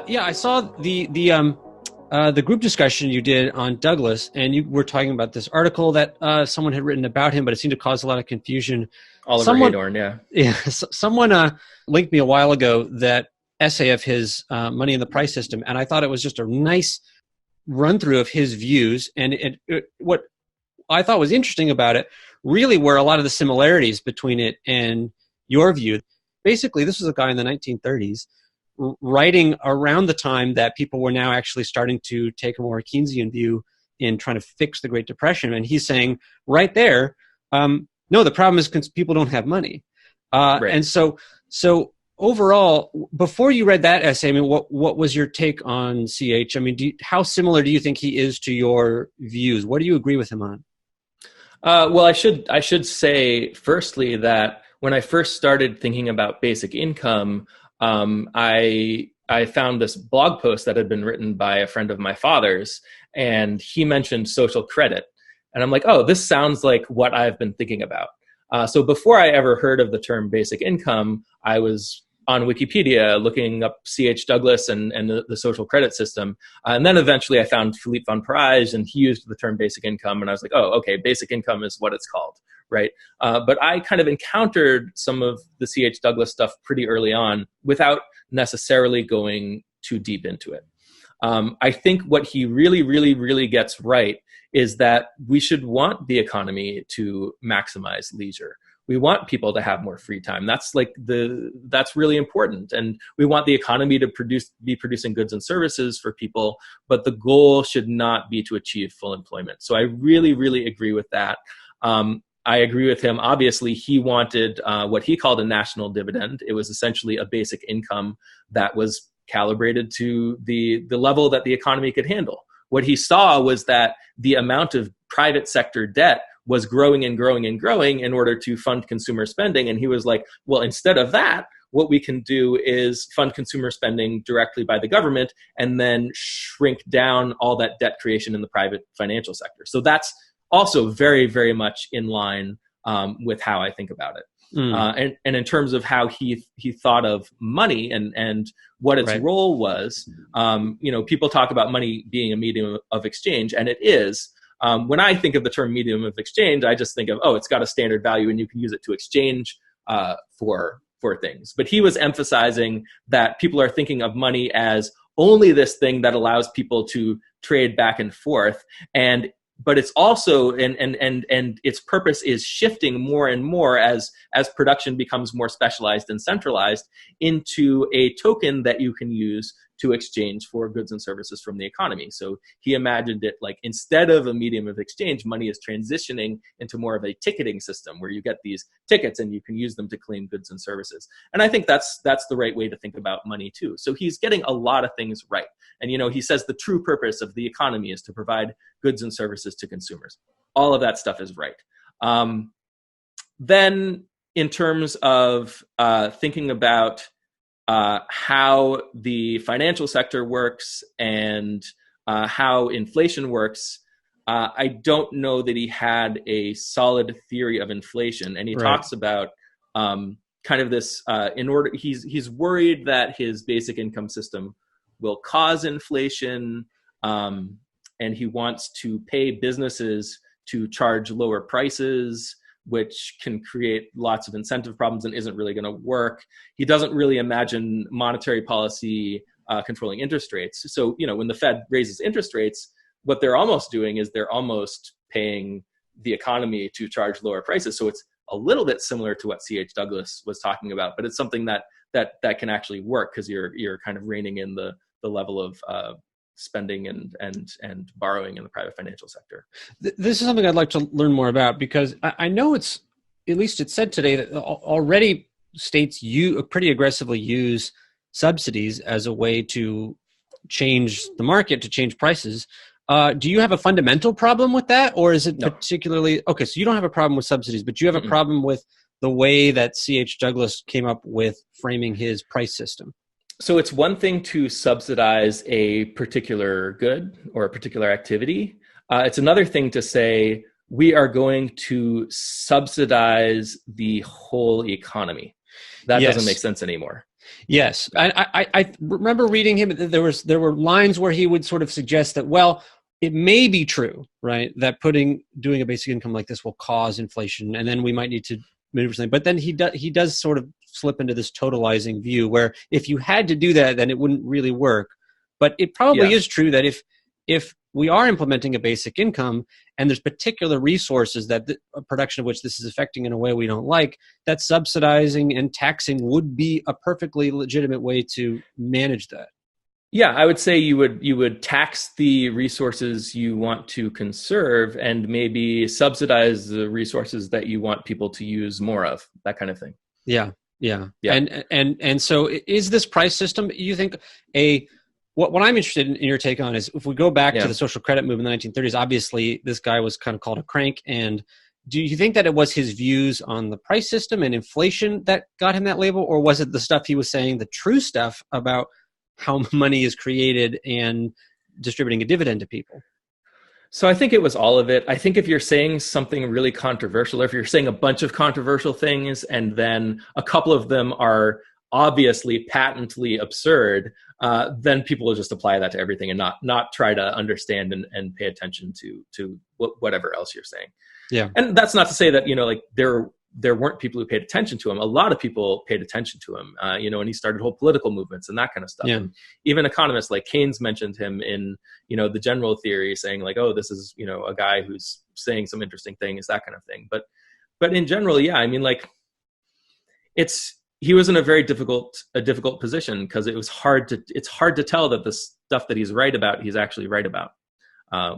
Yeah, I saw the group discussion you did on Douglas, and you were talking about this article that someone had written about him, but it seemed to cause a lot of confusion. Oliver Hadorn, yeah. Yeah, someone linked me a while ago that essay of his, Money in the Price System, and I thought it was just a nice run through of his views. And what I thought was interesting about it really were a lot of the similarities between it and your view. Basically, this was a guy in the 1930s writing around the time that people were now actually starting to take a more Keynesian view in trying to fix the Great Depression. And he's saying right there, no, the problem is people don't have money. Right. And so overall, before you read that essay, I mean, what was your take on CH? I mean, how similar do you think he is to your views? What do you agree with him on? Well, I should say firstly that when I first started thinking about basic income, I found this blog post that had been written by a friend of my father's, and he mentioned social credit. And I'm like, oh, this sounds like what I've been thinking about. So before I ever heard of the term basic income, I was on Wikipedia looking up C.H. Douglas and the social credit system. And then eventually I found Philippe von Parijs, and he used the term basic income. And I was like, oh, okay, basic income is what it's called, right? But I kind of encountered some of the C.H. Douglas stuff pretty early on without necessarily going too deep into it. I think what he really, really, really gets right is that we should want the economy to maximize leisure. We want people to have more free time. That's really important. And we want the economy to be producing goods and services for people, but the goal should not be to achieve full employment. So I really, really agree with that. I agree with him. Obviously, he wanted what he called a national dividend. It was essentially a basic income that was calibrated to the level that the economy could handle. What he saw was that the amount of private sector debt was growing and growing and growing in order to fund consumer spending. And he was like, well, instead of that, what we can do is fund consumer spending directly by the government and then shrink down all that debt creation in the private financial sector. So that's also very, very much in line with how I think about it. And in terms of how he thought of money and what its role was, people talk about money being a medium of exchange, and it is. When I think of the term medium of exchange, I just think of, it's got a standard value and you can use it to exchange for things. But he was emphasizing that people are thinking of money as only this thing that allows people to trade back and forth. But it's also, and its purpose is shifting more and more as production becomes more specialized and centralized into a token that you can use to exchange for goods and services from the economy. So he imagined it like instead of a medium of exchange, money is transitioning into more of a ticketing system where you get these tickets and you can use them to claim goods and services. And I think that's the right way to think about money too. So he's getting a lot of things right. And, he says the true purpose of the economy is to provide goods and services to consumers. All of that stuff is right. Then in terms of thinking about how the financial sector works and how inflation works, I don't know that he had a solid theory of inflation. And he talks about kind of this, he's worried that his basic income system will cause inflation, and he wants to pay businesses to charge lower prices, which can create lots of incentive problems and isn't really going to work. He doesn't really imagine monetary policy controlling interest rates. So, when the Fed raises interest rates, what they're almost doing is they're almost paying the economy to charge lower prices. So it's a little bit similar to what C.H. Douglas was talking about, but it's something that can actually work because you're kind of reining in the level of spending and borrowing in the private financial sector. This is something I'd like to learn more about, because I know it's said today that already states pretty aggressively use subsidies as a way to change the market, to change prices. Do you have a fundamental problem with that, or is it particularly okay? So you don't have a problem with subsidies, but you have a problem with the way that C.H. Douglas came up with framing his price system. So it's one thing to subsidize a particular good or a particular activity. It's another thing to say, we are going to subsidize the whole economy. That doesn't make sense anymore. Yes, I remember reading him. There were lines where he would sort of suggest that, well, it may be true, right, that doing a basic income like this will cause inflation, and then we might need to maneuver something. But then he does sort of slip into this totalizing view where if you had to do that, then it wouldn't really work. But it probably is true that if we are implementing a basic income and there's particular resources that a production of which this is affecting in a way we don't like, that subsidizing and taxing would be a perfectly legitimate way to manage that. Yeah, I would say you would tax the resources you want to conserve and maybe subsidize the resources that you want people to use more of, that kind of thing. Yeah. And so is this price system, you think, what I'm interested in your take on is if we go back to the social credit movement in the 1930s, obviously this guy was kind of called a crank. And do you think that it was his views on the price system and inflation that got him that label? Or was it the stuff he was saying, the true stuff about how money is created and distributing a dividend to people? So I think it was all of it. I think if you're saying something really controversial, or if you're saying a bunch of controversial things and then a couple of them are obviously patently absurd, then people will just apply that to everything and not try to understand and pay attention to whatever else you're saying. Yeah. And that's not to say that, like there weren't people who paid attention to him. A lot of people paid attention to him, and he started whole political movements and that kind of stuff. Yeah. And even economists like Keynes mentioned him in, the general theory, saying like, oh, this is, a guy who's saying some interesting things, that kind of thing. But in general, yeah, I mean, like he was in a very difficult position because it's hard to tell that the stuff that he's right about, he's actually right about.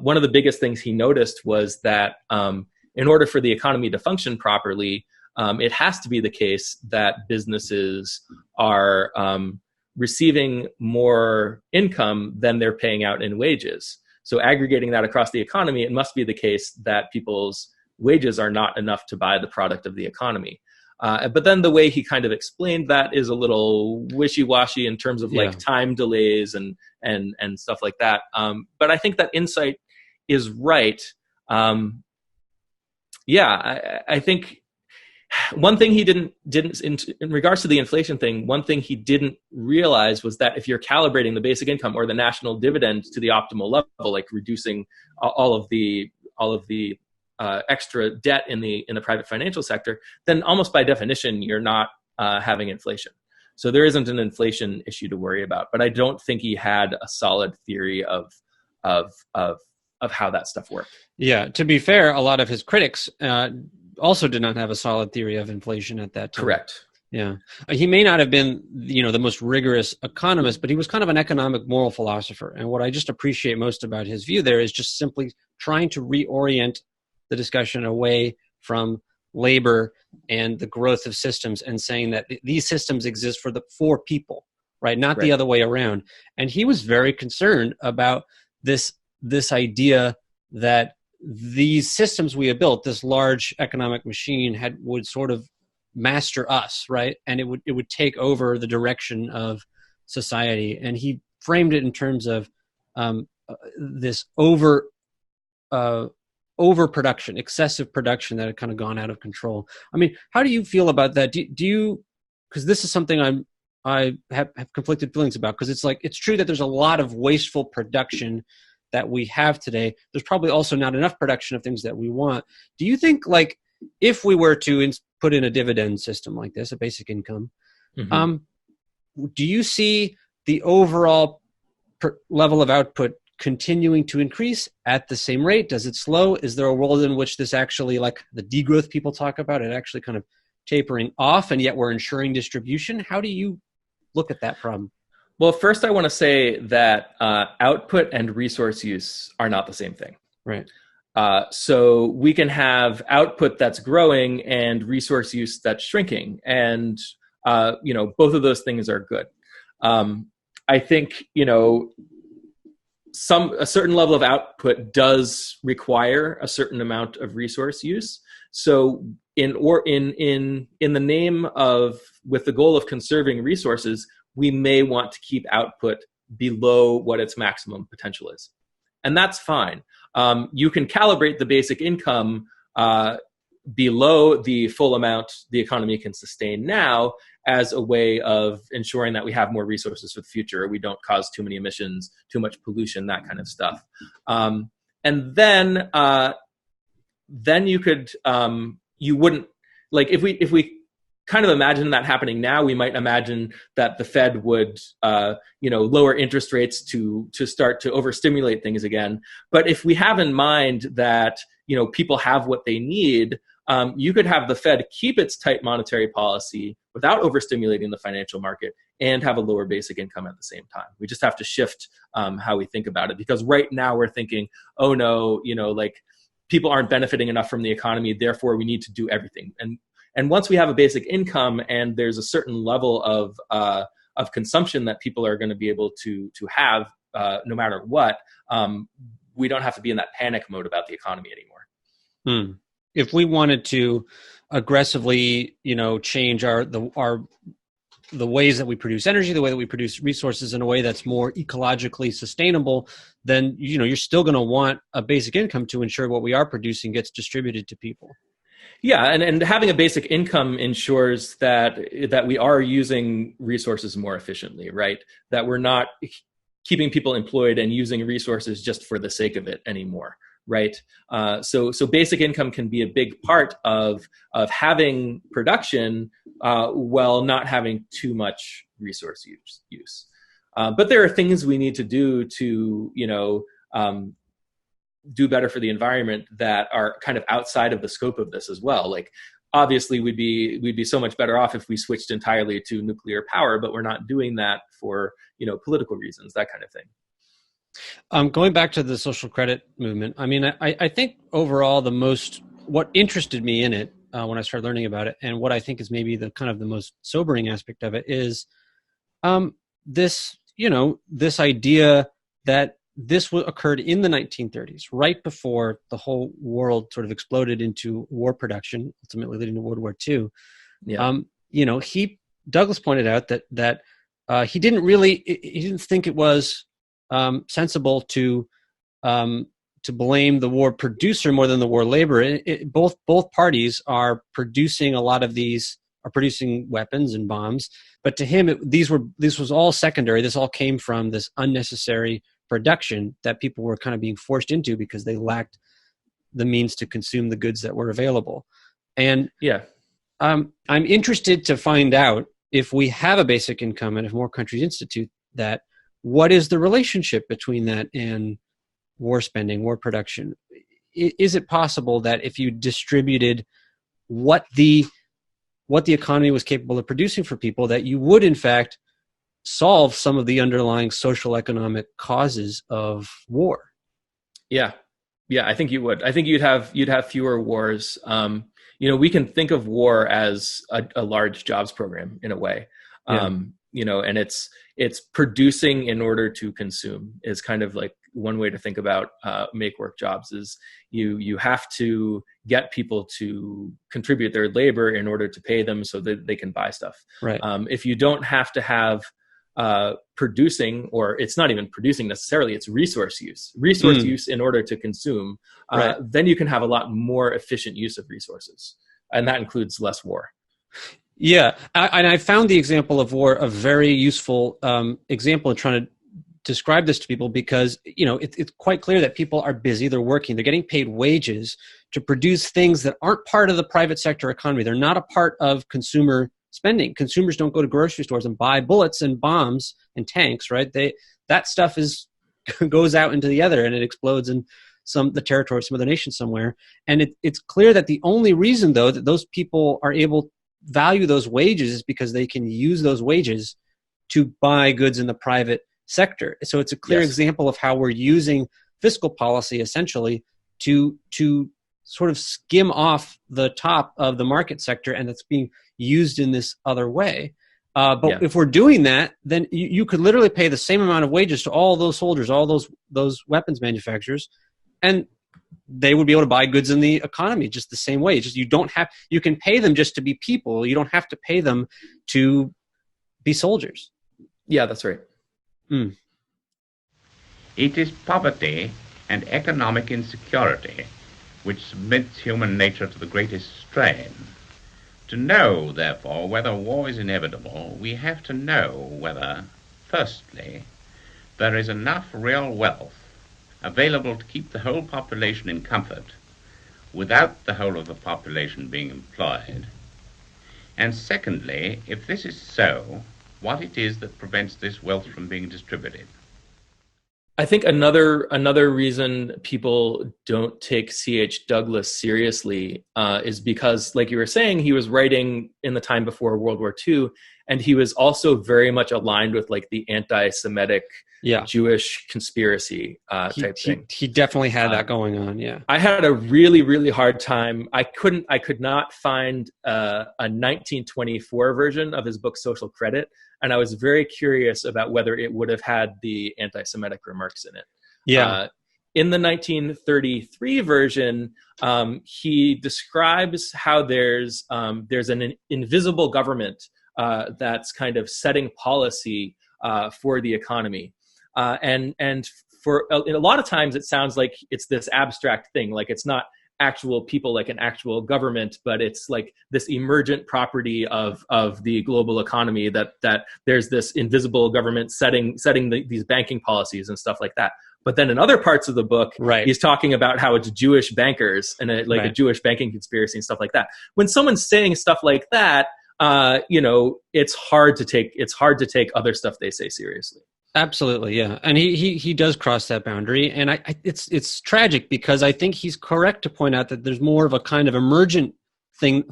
One of the biggest things he noticed was that in order for the economy to function properly, it has to be the case that businesses are receiving more income than they're paying out in wages. So aggregating that across the economy, it must be the case that people's wages are not enough to buy the product of the economy. But then the way he kind of explained that is a little wishy-washy in terms of like time delays and stuff like that. But I think that insight is right. I think one thing he didn't in regards to the inflation thing, one thing he didn't realize was that if you're calibrating the basic income or the national dividend to the optimal level, like reducing all of the extra debt in the private financial sector, then almost by definition you're not having inflation. So there isn't an inflation issue to worry about. But I don't think he had a solid theory of how that stuff worked. Yeah, to be fair, a lot of his critics also did not have a solid theory of inflation at that time. Correct. Yeah. He may not have been, the most rigorous economist, but he was kind of an economic moral philosopher. And what I just appreciate most about his view there is just simply trying to reorient the discussion away from labor and the growth of systems and saying that these systems exist for people, right? Not the other way around. And he was very concerned about this idea that these systems we have built, this large economic machine would sort of master us, right? And it would take over the direction of society. And he framed it in terms of this overproduction, excessive production that had kind of gone out of control. I mean, how do you feel about that? Do you, because this is something I have conflicted feelings about, because it's like, it's true that there's a lot of wasteful production that we have today. There's probably also not enough production of things that we want. Do you think, like, if we were to put in a dividend system like this, a basic income, do you see the overall level of output continuing to increase at the same rate? Does it slow? Is there a world in which this actually, like the degrowth people talk about, it actually kind of tapering off, and yet we're ensuring distribution? How do you look at that problem? Well, first I want to say that output and resource use are not the same thing. Right. So we can have output that's growing and resource use that's shrinking. And, both of those things are good. I think, a certain level of output does require a certain amount of resource use. So in the name of, with the goal of conserving resources, we may want to keep output below what its maximum potential is. And that's fine. You can calibrate the basic income below the full amount the economy can sustain now, as a way of ensuring that we have more resources for the future. We don't cause too many emissions, too much pollution, that kind of stuff. And then you could, you wouldn't, like, if we kind of imagine that happening now, we might imagine that the Fed would, lower interest rates to start to overstimulate things again. But if we have in mind that, people have what they need, you could have the Fed keep its tight monetary policy without overstimulating the financial market and have a lower basic income at the same time. We just have to shift how we think about it, because right now we're thinking, oh no, people aren't benefiting enough from the economy, therefore we need to do everything. And once we have a basic income and there's a certain level of consumption that people are going to be able to have no matter what, we don't have to be in that panic mode about the economy anymore. If we wanted to aggressively, change the ways that we produce energy, the way that we produce resources in a way that's more ecologically sustainable, then, you're still going to want a basic income to ensure what we are producing gets distributed to people. Yeah, and having a basic income ensures that we are using resources more efficiently, right? That we're not keeping people employed and using resources just for the sake of it anymore. Right. So basic income can be a big part of having production while not having too much resource use. But there are things we need to do to, do better for the environment that are kind of outside of the scope of this as well. Like, obviously we'd be so much better off if we switched entirely to nuclear power, but we're not doing that for, political reasons, that kind of thing. Going back to the social credit movement, I mean, I think overall what interested me in it when I started learning about it, and what I think is maybe the kind of the most sobering aspect of it, is this idea that this occurred in the 1930s, right before the whole world sort of exploded into war production, ultimately leading to World War II. Yeah. Douglas pointed out that he didn't think it was sensible to blame the war producer more than the war laborer. Both parties are producing producing weapons and bombs, but to him, this was all secondary. This all came from this unnecessary production that people were kind of being forced into because they lacked the means to consume the goods that were available. And I'm interested to find out, if we have a basic income and if more countries institute that, what is the relationship between that and war spending, war production? Is it possible that if you distributed what the economy was capable of producing for people, that you would in fact solve some of the underlying social economic causes of war? Yeah, I think you would. I think you'd have fewer wars. We can think of war as a large jobs program in a way. And it's producing in order to consume is kind of like one way to think about make work jobs. Is you have to get people to contribute their labor in order to pay them so that they can buy stuff. Right. If you don't have to have producing, or it's not even producing necessarily, it's resource use use in order to consume, then you can have a lot more efficient use of resources. And that includes less war. Yeah, I found the example of war a very useful example in trying to describe this to people, because it's quite clear that people are busy, they're working, they're getting paid wages to produce things that aren't part of the private sector economy. They're not a part of consumer spending. Consumers don't go to grocery stores and buy bullets and bombs and tanks, right? That stuff goes out into the ether and it explodes in the territory of some other nation somewhere. And it's clear that the only reason, though, that those people are able to value those wages is because they can use those wages to buy goods in the private sector. So it's a clear example of how we're using fiscal policy essentially to sort of skim off the top of the market sector, and it's being used in this other way. But if we're doing that, then you could literally pay the same amount of wages to all those soldiers, all those weapons manufacturers, and they would be able to buy goods in the economy just the same way. Just you can pay them just to be people. You don't have to pay them to be soldiers. Yeah, that's right. It is poverty and economic insecurity which submits human nature to the greatest strain. To know, therefore, whether war is inevitable, we have to know whether, firstly, there is enough real wealth available to keep the whole population in comfort without the whole of the population being employed, and secondly, if this is so, what it is that prevents this wealth from being distributed. I think another reason people don't take C.H. Douglas seriously is because, like you were saying, he was writing in the time before World War II, and he was also very much aligned with like the anti-Semitic Jewish conspiracy type thing. He definitely had that going on. Yeah, I had a really, really hard time. I could not find a 1924 version of his book Social Credit. And I was very curious about whether it would have had the anti-Semitic remarks in it. Yeah. In the 1933 version, he describes how there's an invisible government that's kind of setting policy for the economy, and for a lot of times it sounds like it's this abstract thing, like it's not actual people like an actual government, but it's like this emergent property of the global economy that there's this invisible government setting these banking policies and stuff like that. But then in other parts of the book, he's talking about how it's Jewish bankers and a Jewish banking conspiracy and stuff like that. When someone's saying stuff like that, it's hard to take other stuff they say seriously. Absolutely, yeah, and he does cross that boundary, and it's tragic because I think he's correct to point out that there's more of a kind of emergent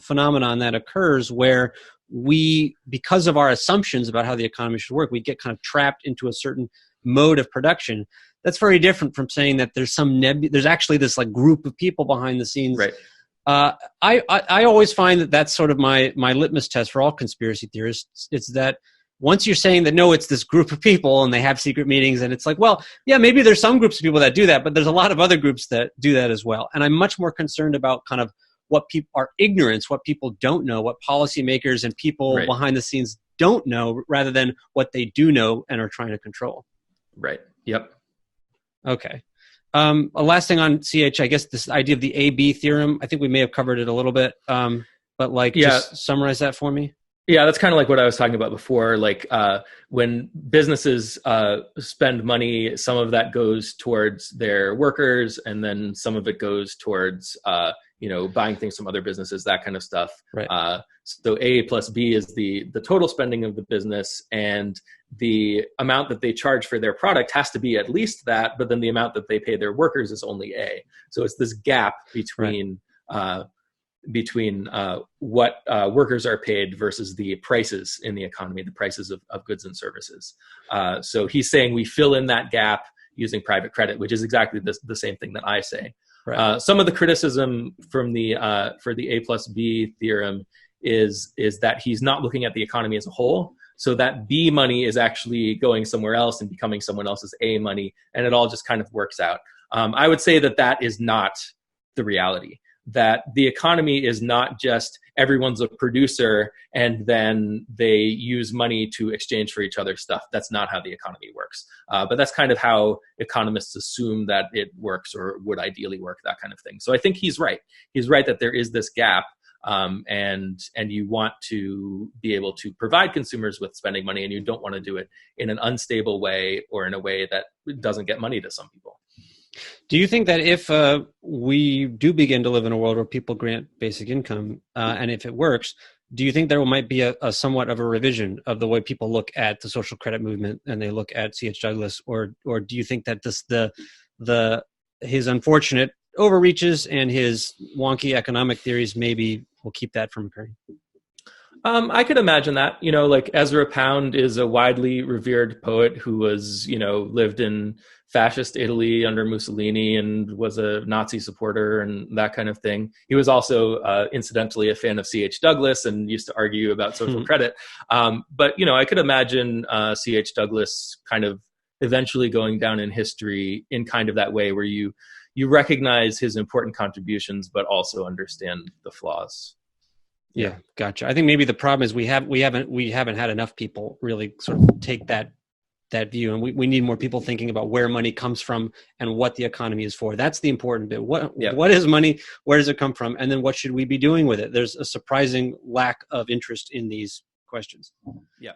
phenomenon that occurs where we, because of our assumptions about how the economy should work, we get kind of trapped into a certain mode of production. That's very different from saying that there's there's actually this like group of people behind the scenes. Right. I always find that that's sort of my litmus test for all conspiracy theorists. It's that once you're saying that, no, it's this group of people and they have secret meetings, and it's like, well, yeah, maybe there's some groups of people that do that, but there's a lot of other groups that do that as well. And I'm much more concerned about kind of what people are ignorance, what people don't know, what policymakers and people behind the scenes don't know, rather than what they do know and are trying to control. Right. Yep. Okay. A last thing on CH, I guess this idea of the AB theorem, I think we may have covered it a little bit, but just summarize that for me. Yeah, that's kind of like what I was talking about before. Like when businesses spend money, some of that goes towards their workers, and then some of it goes towards buying things from other businesses, that kind of stuff. Right. So A plus B is the total spending of the business, and the amount that they charge for their product has to be at least that, but then the amount that they pay their workers is only A. So it's this gap between what workers are paid versus the prices in the economy, the prices of goods and services. So he's saying we fill in that gap using private credit, which is exactly the same thing that I say. Right. Some of the criticism from for the A plus B theorem is that he's not looking at the economy as a whole. So that B money is actually going somewhere else and becoming someone else's A money, and it all just kind of works out. I would say that is not the reality. That the economy is not just everyone's a producer and then they use money to exchange for each other's stuff. That's not how the economy works. But that's kind of how economists assume that it works or would ideally work, that kind of thing. So I think he's right. He's right that there is this gap, and you want to be able to provide consumers with spending money, and you don't want to do it in an unstable way or in a way that doesn't get money to some people. Do you think that if we do begin to live in a world where people grant basic income, and if it works, do you think there might be a somewhat of a revision of the way people look at the social credit movement and they look at C.H. Douglas, or do you think that his unfortunate overreaches and his wonky economic theories maybe will keep that from occurring? I could imagine that. Like Ezra Pound is a widely revered poet who was, lived in fascist Italy under Mussolini and was a Nazi supporter and that kind of thing. He was also, incidentally, a fan of C.H. Douglas and used to argue about social credit. But, I could imagine C.H. Douglas kind of eventually going down in history in kind of that way where you recognize his important contributions, but also understand the flaws. Yeah, gotcha. I think maybe the problem is we haven't had enough people really sort of take that that view. And we need more people thinking about where money comes from and what the economy is for. That's the important bit. What is money? Where does it come from? And then what should we be doing with it? There's a surprising lack of interest in these questions. Yeah.